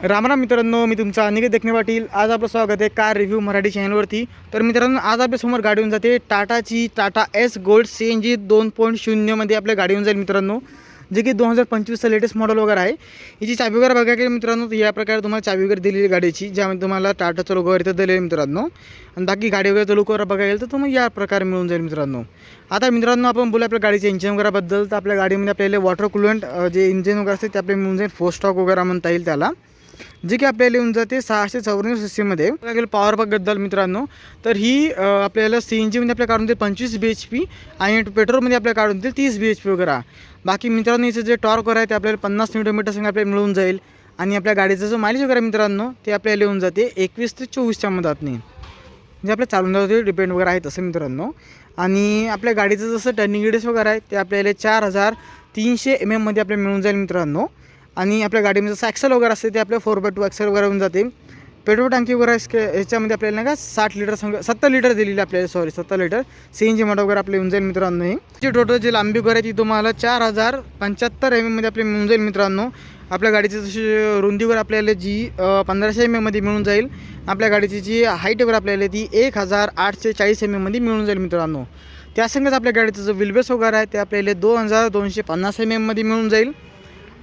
रामराम मित्रांनो, मी तुमचा अनिकेत देखणे पाटील. आज आपलं स्वागत आहे कार रिव्ह्यू मराठी चॅनलवरती. तर मित्रांनो, आज आपल्यासमोर गाडी येऊन जाते टाटाची टाटा एस गोल्ड CNG 2.0 मध्ये आपल्या गाडी येऊन जाईल मित्रांनो, जे की 2025चं लेटेस्ट मॉडेल वगैरे आहे. हिची चाबी वगैरे बघा की मित्रांनो, या प्रकारे तुम्हाला चाबी वगैरे दिलेली गाडीची, ज्यामध्ये तुम्हाला टाटाचं लोगो वगैरे दिलेलं आहे मित्रांनो. आणि बाकी गाडी वगैरे लोगो वगैरे बघायला गेलं तर तुम्हाला या प्रकारे मिळून जाईल मित्रांनो. आता मित्रांनो, आपण बोलू आपल्या गाडीच्या इंजिन वगैरेबद्दल. तर आपल्या गाडीमध्ये आपल्याला वॉटर कूलंट जे इंजिन वगैरे असते ते आपल्याला मिळून जाईल. 4 स्टॉक वगैरे म्हणता येईल त्याला, जे की आपल्याला येऊन जाते 694 सीसीमध्ये. गेलं पॉवर बद्दल मित्रांनो, तर ही आपल्याला CNGमध्ये आपल्या काढून देईल 25 BHP आणि पेट्रोलमध्ये आपल्या काढून देईल 30 BHP वगैरे. बाकी मित्रांनो, इथं जे टॉर्क वगैरे आहे ते आपल्याला 50 न्यूटन संग आपल्याला मिळून जाईल. आणि आपल्या गाडीचा जो मायलेज वगैरे मित्रांनो, ते आपल्याला येऊन जाते 21 ते 24च्या मधातनी, म्हणजे आपल्या चालून जाते डिपेंड वगैरे आहे तसं मित्रांनो. आणि आपल्या गाडीचं जसं टर्निंग रेडियस वगैरे आहे ते आपल्याला 4300 mm मध्ये आपल्याला मिळून जाईल मित्रांनो. आणि आपल्या गाडीमध्ये जसं ॲक्सेल वगैरे असते ते आपल्या 4x2 ॲक्सेल वगैरे होऊन जाते. पेट्रोल टँकी वगैरे ह्याच्यामध्ये आपल्याला नाही का 60 लिटर 70 लिटर दिलेली आपल्याला, 70 लिटर CNG मोटर वगैरे आपल्या येऊन जाईल मित्रांनो. ही टोटल जी लांबी वगैरे ती तुम्हाला 4075 mm मध्ये आपल्याला मिळून जाईल मित्रांनो. आपल्या गाडीची जशी रुंदी वगैरे आपल्याला जी 1500 mm मध्ये मिळून जाईल. आपल्या गाडीची जी हाईट वगैरे आपल्याला ती 1840 mm मध्ये मिळून जाईल मित्रांनो. त्यासंगच आपल्या गाडीचं जो व्हीलबेस वगैरे आहे ते आपल्याला 2250 mm मध्ये मिळून जाईल.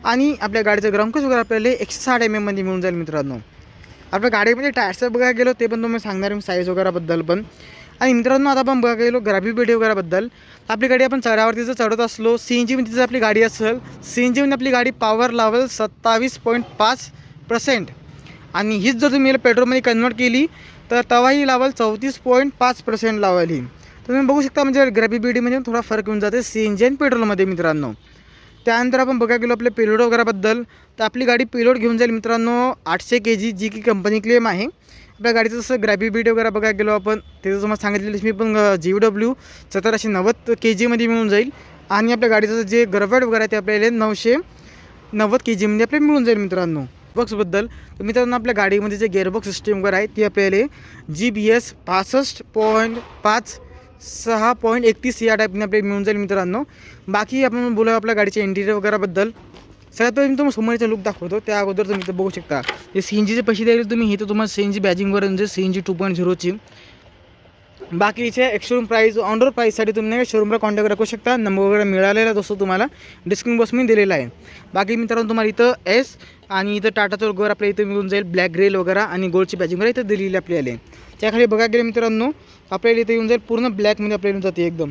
आणि आपल्या गाडीचं ग्राउंड क्लिअरन्स वगैरे आपल्याला 160 mm मध्ये मिळून जाईल मित्रांनो. आपल्या गाडीमध्ये टायर्सचं बघायला गेलो ते पण तुम्ही सांगणार आहे साईज वगैरेबद्दल पण. आणि मित्रांनो, आता आपण बघायला गेलो ग्रॅबिलिटी वगैरेबद्दल. आपली गाडी आपण चढावरती जर चढत असलो, CNGमध्ये जर आपली गाडी असेल, CNGमध्ये आपली गाडी पॉवर लावेल 27.5%. आणि हीच जर तुम्ही पेट्रोलमध्ये कन्वर्ट केली तर तवाही लावेल 34.5% लावेल ही. तुम्ही बघू शकता, म्हणजे ग्रॅबिलिटीमध्ये थोडा फरक येऊन जाते CNG आणि पेट्रोलमध्ये मित्रांनो. त्यानंतर आपण बघायला गेलो आपले पेलोड वगैरेबद्दल. तर आपली गाडी पेलोड घेऊन जाईल मित्रांनो 800 kg, जी की कंपनी क्लेम आहे. आपल्या गाडीचं जसं ग्रॅबिलिटी वगैरे बघायला गेलो आपण, त्याचं तुम्हाला सांगितलेलं मी पण GW 1790 kg मध्ये मिळून जाईल. आणि आपल्या गाडीचं जे गरवेट वगैरे आहे ते आपल्याला 990 kg मध्ये आपल्याला मिळून जाईल मित्रांनो. बॉक्सबद्दल तर मित्रांनो, आपल्या गाडीमध्ये जे गेअरबॉक्स सिस्टीम वगैरे आहे ती आपल्याला GBS 65.5 6.31 या टाईपने आपल्याला मिळून जाईल मित्रांनो. बाकी आपण बोलू आपल्या गाडीच्या इंटिरियर वगैरेबद्दल. सगळ्यात पहिले मी तुम्हाला समोरचा लुक दाखवतो. त्या अगोदर तुम्ही इथं बघू शकता जे CNGचे पैसे द्यायला तुम्ही, हे तर तुम्हाला CNG बॅजिंगवर म्हणजे CNG 2.0ची. बाकीचे एक्स्ट्रोम प्राईस ऑनरोड प्राईससाठी तुम्ही शोरूमला कॉन्टॅक्ट करू शकता. नंबर वगैरे मिळालेला दोस्तो तुम्हाला डिस्क्रिप्शन बॉक्समध्ये दिलेला आहे. बाकी मित्रांनो, तुम्हाला इथं एस आणि इथं टाटाचं लोगो आपल्या इथं मिळून जाईल. ब्लॅक ग्रेल वगैरे आणि गोल्डची बॅजिंग वगैरे इथं दिलेली आपल्याला. त्याखाली बघा गेले मित्रांनो, आपल्याला इथं येऊन जाईल पूर्ण ब्लॅकमध्ये आपल्याला येऊन जाते, एकदम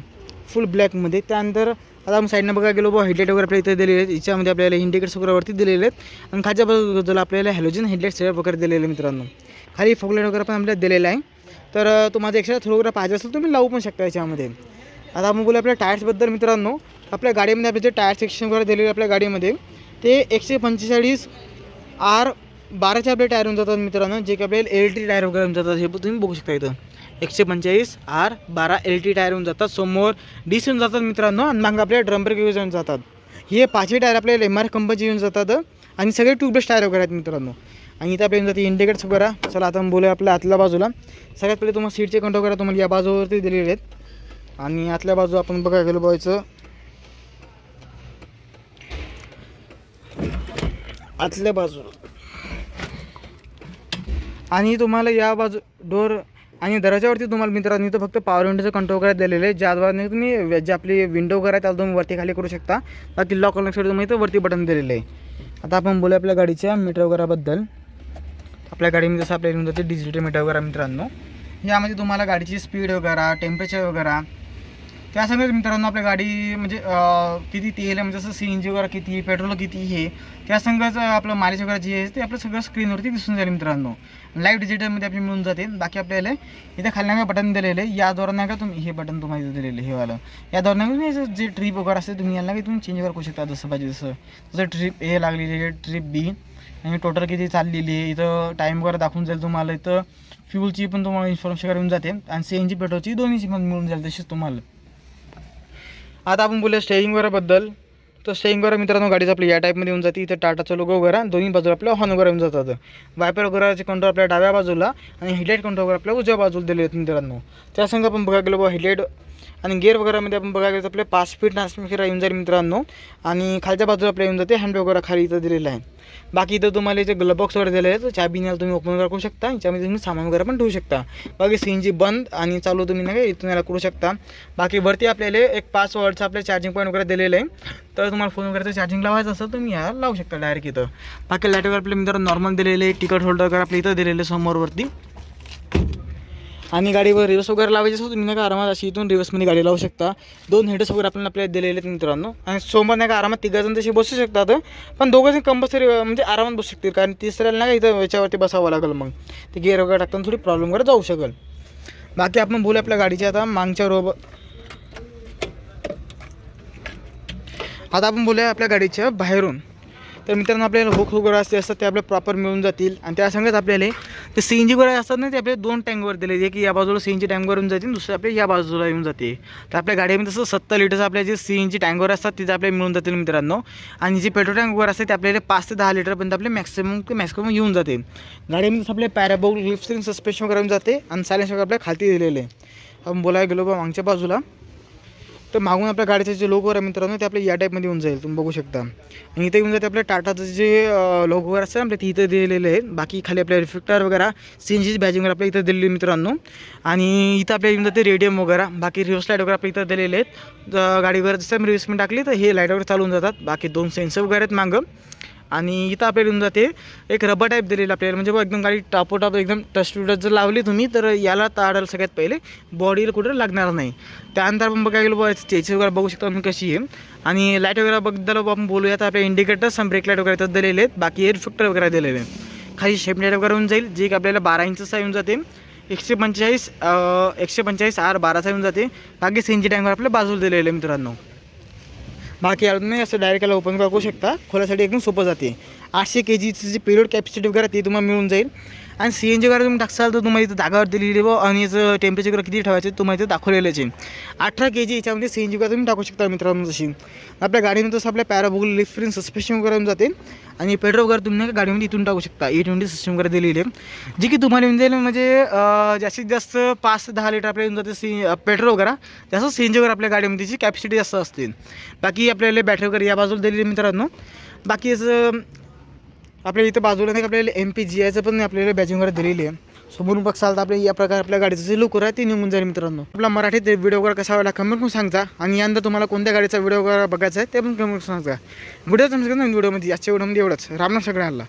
फुल ब्लॅकमध्ये. त्यानंतर आता आपण साईडनं बघा गेलो हेडलाईट वगैरे आपल्या इथे दिलेले आहेत. याच्यामध्ये आपल्याला इंडिकेटर्स वगैरेवरती दिलेले आहेत. आणि खालच्या बाजूला आपल्याला हॅलोजन हेडलाईट्स वगैरे दिलेले आहे मित्रांनो. खाली फॉगलाईट वगैरे पण आपल्याला दिलेला आहे. तर तुम्हाला एक्स्ट्रा थोडं वगैरे पाहिजे असेल तुम्ही लावू पण शकता याच्यामध्ये. आता आपण बोलू आपल्या टायर्सबद्दल मित्रांनो. आपल्या गाडीमध्ये आपले जे टायर सेक्शन वगैरे दिलेले आपल्या गाडीमध्ये ते 145 R12चे आपले टायर होऊन जातात मित्रांनो, जे की आपल्याला LT टायर वगैरे होऊन जातात. हे तुम्ही बघू शकता इथं 145 R12 LT टायर होऊन जातात. समोर डिस येऊन जातात मित्रांनो. आणि मग आपल्याला ड्रम ब्रेक यूज होऊन जातात. हे 5 टायर आपल्याला MR कंपनीचे येऊन जातात. आणि सगळे ट्यूबलेस टायर वगैरे आहेत मित्रांनो. आणि इथं आपल्याला जाते इंडिकेटर्स वगैरे. चला आता आपण बोलूया आपल्या आतल्या बाजूला. सगळ्यात पहिले तुम्हाला सीटचे कंट्रोल वगैरे तुम्हाला या बाजूवरती दिलेले आहेत. आणि आतल्या बाजू आपण बघायला गेलो बघायचं आतल्या बाजूला. आणि तुम्हाला या बाजू डोर आणि दरवाजावरती तुम्हाला मित्रांनो इथं फक्त पॉवर विंडोचं कंट्रोल वगैरे दिलेलं आहे, ज्याद्वारे तुम्ही जे आपली विंडो वगैरे आहे त्याला तुम्ही वरती खाली करू शकता. बाकी लॉक करण्यासाठी तुम्ही इथं वरती बटन दिलेलं आहे. आता आपण बोलूया आपल्या गाडीच्या मीटर वगैरेबद्दल. आपल्या गाडीमध्ये जसं आपल्याला येऊन जाते डिजिटल मीटर वगैरे मित्रांनो. यामध्ये तुम्हाला गाडीची स्पीड वगैरे, टेम्परेचर वगैरे, त्यासंगच मित्रांनो आपल्या गाडी म्हणजे किती तेल आहे, म्हणजे जसं CNG वगैरे किती, पेट्रोल किती, हे त्यासंगच आपलं मायलेज वगैरे जे आहे ते आपलं सगळं स्क्रीनवरती दिसून जाईल मित्रांनो. लाईव्ह डिजिटलमध्ये आपली मिळून जाते. बाकी आपल्याला इथं खाली नाही का बटन दिलेलं आहे, याद्वारे नाही का तुम्ही हे बटन तुम्हाला इथं दिलेलं आहे, हे वालं याद्वारे नाही का तुम्ही जे ट्रिप वगैरे असते तुम्ही यांना की तुम्ही चेंज करू शकता जसं पाहिजे तसं. जसं ट्रिप A लागलेली आहे, ट्रिप B आणि टोटल किती चाललेली आहे, इथं टाईम वगैरे दाखवून जाईल तुम्हाला. इथं फ्यूलची पण तुम्हाला इन्फॉर्मेशन वगैरे येऊन जाते. आणि CNG पेट्रोलची दोन्हीची पण मिळून जाईल तशीच तुम्हाला. आता आपण बोलूया स्टेअरिंग वगैरेबद्दल. तर स्टेअरिंग वगैरे मित्रांनो गाडीचं आपल्या या टाईपमध्ये येऊन जाते. इथं टाटाचं लोगो वगैरे, दोन्ही बाजूला आपल्या हॉर्न वगैरे येऊन जातात. वायपर वगैरेचे कंट्रोल आपल्या डाव्या बाजूला आणि हेडलाईट कंट्रोल वगैरे आपल्या उजव्या बाजूला दिले आहेत मित्रांनो. त्यासंग आपण बघा गेलो हेडलाईट आणि गेअर वगैरेमध्ये आपण बघायला गेलं तर आपले 5 स्पीड ट्रान्समिशन येऊन जाईल मित्रांनो. आणि खालच्या बाजूला आपल्याला येऊन जाते हँड वगैरे खाली इथं दिलेलं आहे. बाकी इथं तुम्हाला जे ग्लव बॉक्स वगैरे दिले आहे तर चाबीने तुम्ही ओपन करू शकता. याच्यामध्ये तुम्ही सामान वगैरे पण ठेवू शकता. बाकी CNG बंद आणि चालू तुम्ही नाही इथून याला करू शकता. बाकी वरती आपल्याला एक 5 वॉटचं आपले चार्जिंग पॉईंट वगैरे दिलेलं आहे. तर तुम्हाला फोन वगैरे चार्जिंग लावायचं असेल तुम्ही याला लावू शकता डायरेक्ट इथं. बाकी लाईट वगैरे आपल्या मित्रांनो नॉर्मल दिलेले आहे. तिकट होल्डर वगैरे आपल्या इथं दिलेले समोरवरती. आणि गाडीवर रिवर्स वगैरे लावायची असेल तुम्ही नाही का आरामात अशी इथून रिवर्समध्ये गाडी लावू शकता. 2 हेडर्स वगैरे आपल्याला दिलेले आहेत मित्रांनो. आणि समोर नाही का आरामात 3 जण तशी बसू शकतात. पण 2 जण कंपल्सरी म्हणजे आरामात बसू शकतील. कारण तिसऱ्याला नाही का इथं याच्यावरती बसावं लागेल. मग ते गिअर वगैरे टाकताना थोडी प्रॉब्लेम वगैरे जाऊ शकेल. बाकी आपण बोलू आपल्या गाडीच्या आता आपण बोलूया आपल्या गाडीच्या बाहेरून. तर मित्रांनो आपल्याला हुक वगैरे असतात ते आपल्याला प्रॉपर मिळून जातील. आणि त्या संगत आपल्याला ते CNG वगैरे असतात ना ते आपल्याला 2 टँकवर दिले. एक या बाजूला CNG टँकवर येऊन जातील, दुसरे आपल्या या बाजूला येऊन जाते. तर आपल्या गाडीमध्ये तसं 70 लिटरचं आपल्या जे CNG टँकवर असतात तिथे आपल्याला मिळून जातील मित्रांनो. आणि जे पेट्रोल टँक वगैरे असते ते आपल्याला 5 ते 10 लिटरपर्यंत आपले मॅक्सिमम येऊन जाते. गाडीमध्ये आपले पॅराबोल लिफ्ट स्प्रिंग सस्पेन्शन वगैरे येऊन जाते. आणि सायलेन्स वगैरे आपल्या खाली दिलेले आहे. आपण बोलायला गेलो बा मागच्या बाजूला तर मागून आपल्या गाडीचे जे लोगो आहे मित्रांनो ते आपल्या या टाईपमध्ये येऊन जाईल. तुम्ही बघू शकता. आणि इथे येऊन जाते आपल्या टाटाचं जे लोगो वगैरे असतं आपल्या इथं दिलेले आहेत. बाकी खाली आपल्या रिफ्लेक्टर वगैरे CNGची बॅजिंग वगैरे आपल्या इथं दिलेली मित्रांनो. आणि इथं आपल्या येऊन जाते रेडियम वगैरे. बाकी रिव्हर्स लाईट वगैरे आपल्या इथं दिलेले आहेत. गाडी वगैरे जसं मी रिव्हर्समेंट टाकली तर हे लाईट वगैरे चालू होऊन जातात. बाकी 2 सेन्सर वगैरे आहेत मागं. आणि इथं आपल्याला येऊन जाते एक रबर टाईप दिलेलं आपल्याला. म्हणजे बघ एकदम गाडी टापोटाप एकदम टच जर लावली तुम्ही तर याला ताडायला सगळ्यात पहिले बॉडीला कुठं लागणार नाही. त्यानंतर आपण बघायला गेलो स्टेज वगैरे बघू शकतो आपण कशी आहे. आणि लाईट वगैरे बद्दल आपण बोलूया तर आपल्या इंडिकेटर्स आणि ब्रेक लाईट वगैरे तर दिलेले आहेत. बाकी एअर फिल्टर वगैरे दिलेले आहे. खाली शेप लाईट वगैरे होऊन जाईल जे की आपल्याला 12 इंचचा येऊन जाते. 145 R12चा येऊन जाते. बाकी CNG टँकवर आपल्या बाजूला दिलेलं आहे मित्रांनो. बाकी याला तुम्ही असं डायरेक्ट याला ओपन करू शकता. खोलासाठी एकदम सोपं जाते. 800 kgची जी पेलोड कॅपॅसिटी वगैरे ती तुम्हाला मिळून जाईल. आणि CNG वगैरे तुम्ही टाकसाल तर तुम्हाला इथं जागावर दिलेली व आणि याचं टेम्परेचर वगैरे किती ठेवायचे तुम्हाला इथं दाखवलेलंच आहे. 18 kg याच्यामध्ये CNG वगैरे तुम्ही टाकू शकता मित्रांनो. जशी आपल्या गाडीमध्ये तसं आपल्या पॅराबोल लिफ्ट स्प्रिंग सस्पेन्शन वगैरे येऊन जाते. आणि पेट्रोल वगैरे तुम्ही गाडीमध्ये इथून टाकू शकता. E20 सिस्टम वगैरे दिलेली आहे जी की तुम्हाला येऊन जाईल. म्हणजे जास्तीत जास्त 5 ते 10 लिटर आपल्या येऊन जाते पेट्रोल वगैरे. जास्त CNG वगैरे आपल्या गाडीमध्ये जी कॅपॅसिटी जास्त असते. बाकी आपल्याला बॅटरी वगैरे या बाजूला दिलेली मित्रांनो. बाकी याचं आपल्या इथं बाजूला नाही आपल्याला MPGIचं पण आपल्याला बॅजिंग वगैरे दिलेली आहे. समोरून बघसाल तर आपल्या या प्रकारे आपल्या गाडीचं जे लुक आहे ते निघून जाईल मित्रांनो. आपला मराठीत व्हिडिओ वगैरे कसा वाटला कमेंट करून सांगा. आणि यानंतर तुम्हाला कोणत्या गाडीचा व्हिडिओ वगैरे बघायचा आहे ते पण कमेंट करून सांगा. व्हिडिओ तुमच्या व्हिडिओमध्ये आजच्या व्हिडिओमध्ये एवढंच. रामनाथ सगळ्यांना.